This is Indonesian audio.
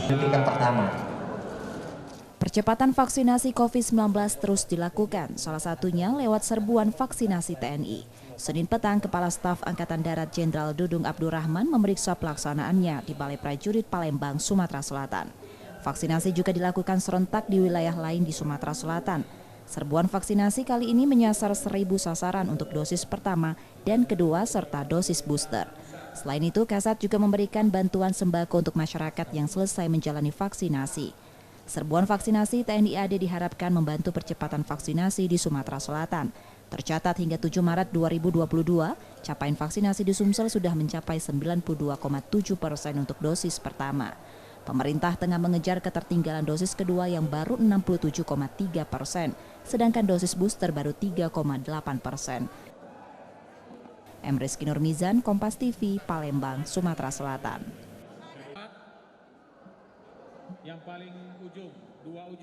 Suntikan pertama. Percepatan vaksinasi COVID-19 terus dilakukan, salah satunya lewat serbuan vaksinasi TNI. Senin petang, Kepala Staf Angkatan Darat Jenderal Dudung Abdurrahman memeriksa pelaksanaannya di Balai Prajurit Palembang, Sumatera Selatan. Vaksinasi juga dilakukan serentak di wilayah lain di Sumatera Selatan. Serbuan vaksinasi kali ini menyasar 1.000 sasaran untuk dosis pertama dan kedua serta dosis booster. Selain itu, Kasat juga memberikan bantuan sembako untuk masyarakat yang selesai menjalani vaksinasi. Serbuan vaksinasi TNI AD diharapkan membantu percepatan vaksinasi di Sumatera Selatan. Tercatat hingga 7 Maret 2022, capaian vaksinasi di Sumsel sudah mencapai 92,7% untuk dosis pertama. Pemerintah tengah mengejar ketertinggalan dosis kedua yang baru 67,3%, sedangkan dosis booster baru 3,8%. Rizky Nurmizan, Kompas TV, Palembang, Sumatera Selatan. Yang paling ujung, dua ujung.